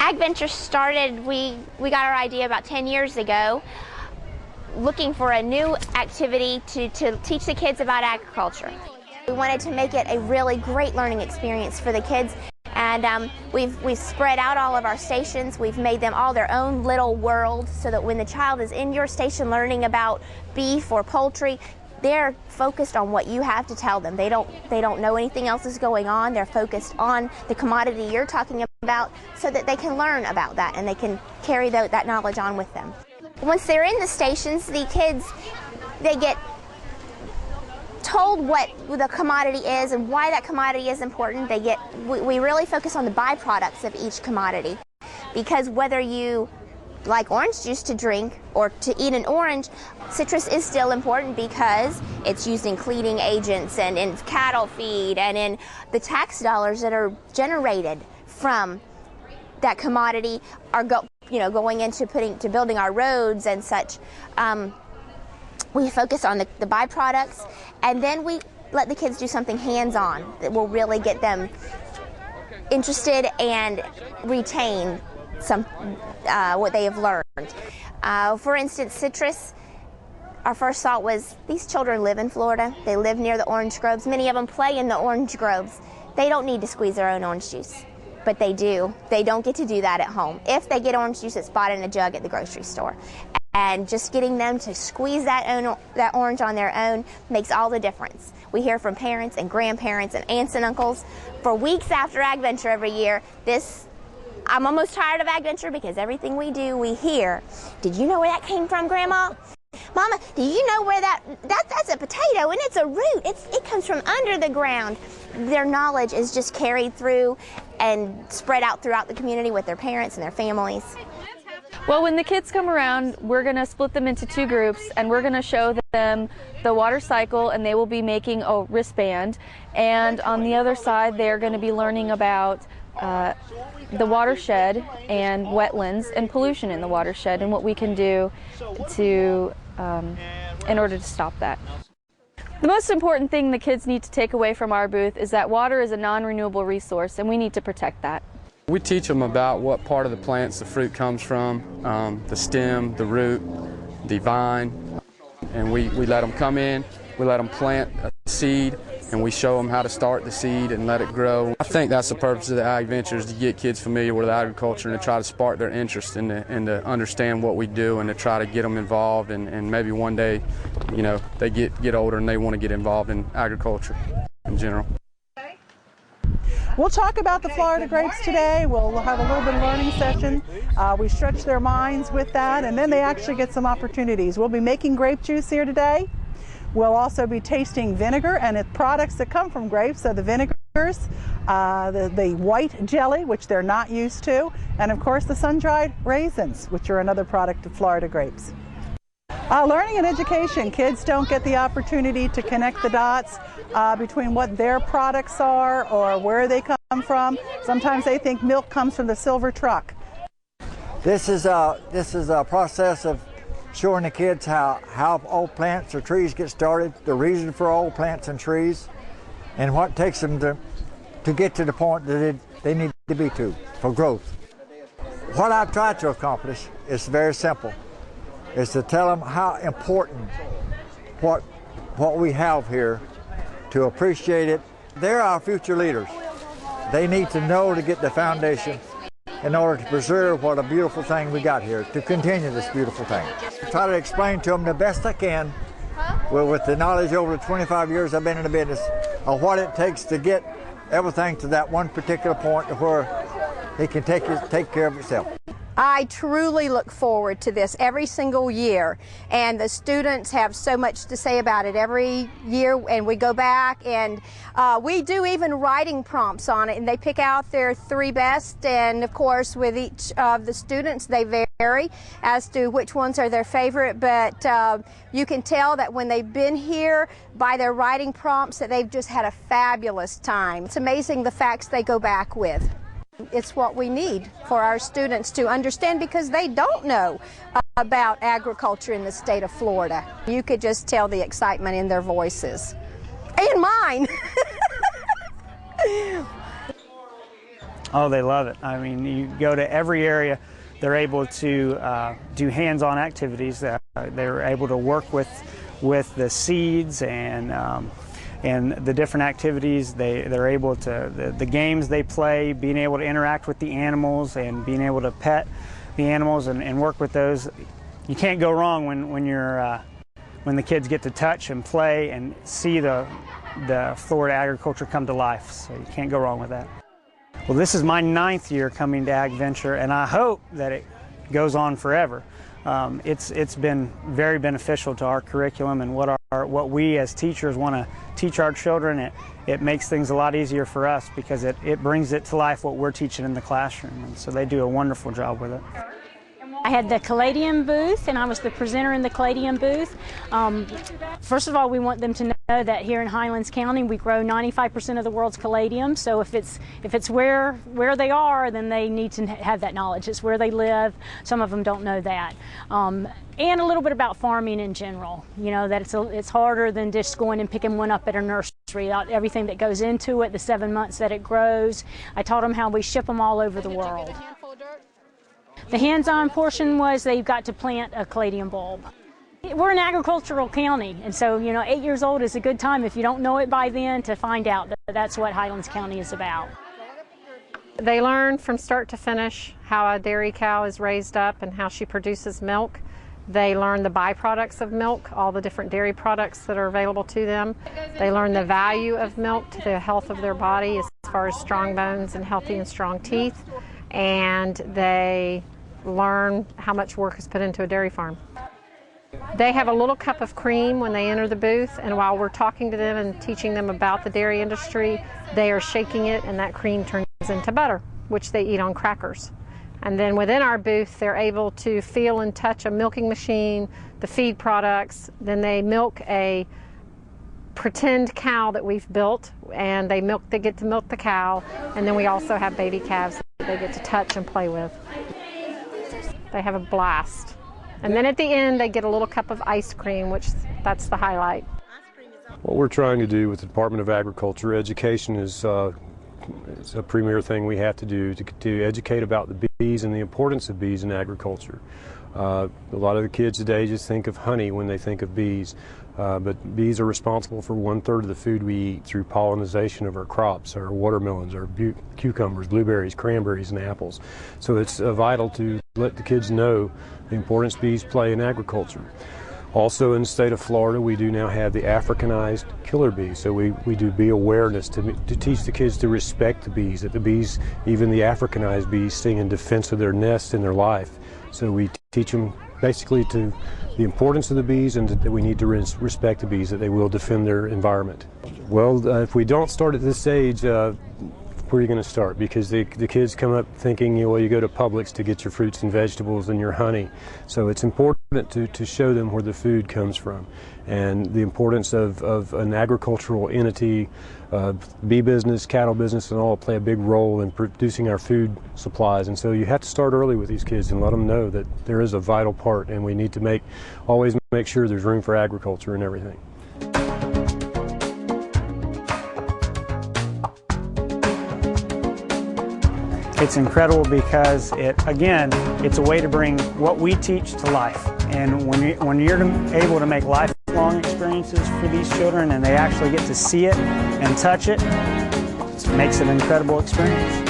AgVenture started, we got our idea about 10 years ago, looking for a new activity to teach the kids about agriculture. We wanted to make it a really great learning experience for the kids, and we've spread out all of our stations. We've made them all their own little world so that when the child is in your station learning about beef or poultry, they're focused on what you have to tell them. They don't know anything else is going on. They're focused on the commodity you're talking about so that they can learn about that and they can carry that knowledge on with them. Once they're in the stations, the kids, they get told what the commodity is and why that commodity is important. We really focus on the byproducts of each commodity, because whether you like orange juice to drink or to eat an orange, citrus is still important because it's used in cleaning agents and in cattle feed and in the tax dollars that are generated from that commodity are going into building our roads and such. We focus on the byproducts, and then we let the kids do something hands-on that will really get them interested and retain what they have learned. For instance, citrus, our first thought was these children live in Florida. They live near the orange groves. Many of them play in the orange groves. They don't need to squeeze their own orange juice, but they do. They don't get to do that at home. If they get orange juice, it's bought in a jug at the grocery store. And just getting them to squeeze that orange on their own makes all the difference. We hear from parents and grandparents and aunts and uncles for weeks after AgVenture every year. I'm almost tired of AgVenture because everything we do, we hear, did you know where that came from, Grandma? Mama, do you know where that's a potato and it's a root. It comes from under the ground. Their knowledge is just carried through and spread out throughout the community with their parents and their families. Well, when the kids come around, we're going to split them into two groups, and we're going to show them the water cycle, and they will be making a wristband. And on the other side, they're going to be learning about the watershed and wetlands and pollution in the watershed and what we can do in order to stop that. The most important thing the kids need to take away from our booth is that water is a non-renewable resource, and we need to protect that. We teach them about what part of the plants the fruit comes from, the stem, the root, the vine, and we let them come in, we let them plant a seed, and we show them how to start the seed and let it grow. I think that's the purpose of the AgVenture, is to get kids familiar with agriculture and to try to spark their interest and to understand what we do and to try to get them involved, and maybe one day, they get older and they want to get involved in agriculture in general. We'll talk about the Florida grapes today. We'll have a little bit of learning session. We stretch their minds with that, and then they actually get some opportunities. We'll be making grape juice here today. We'll also be tasting vinegar and its products that come from grapes, so the vinegars, the white jelly, which they're not used to, and of course the sun-dried raisins, which are another product of Florida grapes. Learning and education. Kids don't get the opportunity to connect the dots between what their products are or where they come from. Sometimes they think milk comes from the silver truck. This is a process of showing the kids how old plants or trees get started, the reason for old plants and trees, and what takes them to get to the point that they need to be to for growth. What I've tried to accomplish is very simple. Is to tell them how important what we have here, to appreciate it. They're our future leaders. They need to know to get the foundation in order to preserve what a beautiful thing we got here, to continue this beautiful thing. Try to explain to them the best I can, with the knowledge over the 25 years I've been in the business, of what it takes to get everything to that one particular point where it can take care of itself. I truly look forward to this every single year, and the students have so much to say about it every year, and we go back and we do even writing prompts on it, and they pick out their 3 best, and of course with each of the students they vary as to which ones are their favorite, but you can tell that when they've been here by their writing prompts that they've just had a fabulous time. It's amazing the facts they go back with. It's what we need for our students to understand, because they don't know about agriculture in the state of Florida. You could just tell the excitement in their voices. And mine! Oh, they love it. I mean, you go to every area, they're able to do hands-on activities. They're able to work with the seeds and the different activities. They're able to, the games they play, being able to interact with the animals and being able to pet the animals and work with those. You can't go wrong when the kids get to touch and play and see the Florida agriculture come to life. So you can't go wrong with that. Well, this is my 9th year coming to Ag Venture, and I hope that it goes on forever. It's been very beneficial to our curriculum and what we as teachers want to teach our children. It makes things a lot easier for us because it brings it to life what we're teaching in the classroom, and so they do a wonderful job with it. I had the Caladium booth, and I was the presenter in the Caladium booth. First of all, we want them to know that here in Highlands County we grow 95% of the world's Caladium. So if it's where they are, then they need to have that knowledge. It's where they live. Some of them don't know that. And a little bit about farming in general. You know, that it's harder than just going and picking one up at a nursery. Everything that goes into it, the 7 months that it grows. I taught them how we ship them all over the world. The hands-on portion was they've got to plant a caladium bulb. We're an agricultural county, and so 8 years old is a good time, if you don't know it by then, to find out that that's what Highlands County is about. They learn from start to finish how a dairy cow is raised up and how she produces milk. They learn the byproducts of milk, all the different dairy products that are available to them. They learn the value of milk to the health of their body as far as strong bones and healthy and strong teeth. And they learn how much work is put into a dairy farm. They have a little cup of cream when they enter the booth, and while we're talking to them and teaching them about the dairy industry, they are shaking it, and that cream turns into butter, which they eat on crackers. And then within our booth, they're able to feel and touch a milking machine, the feed products. Then they milk a pretend cow that we've built, and they get to milk the cow. And then we also have baby calves that they get to touch and play with. They have a blast. And then at the end, they get a little cup of ice cream, which that's the highlight. What we're trying to do with the Department of Agriculture, education is it's a premier thing we have to do to educate about the bees and the importance of bees in agriculture. A lot of the kids today just think of honey when they think of bees, but bees are responsible for 1/3 of the food we eat through pollination of our crops, our watermelons, our cucumbers, blueberries, cranberries, and apples. So it's vital to let the kids know the importance bees play in agriculture. Also in the state of Florida, we do now have the Africanized killer bees. So we do bee awareness to teach the kids to respect the bees, that the bees, even the Africanized bees, sting in defense of their nest and their life. So we teach them basically to the importance of the bees and that we need to respect the bees, that they will defend their environment. Well, if we don't start at this age, where are you going to start? Because the kids come up thinking, you go to Publix to get your fruits and vegetables and your honey. So it's important to show them where the food comes from and the importance of an agricultural entity. Bee business, cattle business, and all play a big role in producing our food supplies. And so you have to start early with these kids and let them know that there is a vital part, and we need to always make sure there's room for agriculture and everything. It's incredible because it's a way to bring what we teach to life. And when you're able to make lifelong experiences for these children and they actually get to see it and touch it, it makes it an incredible experience.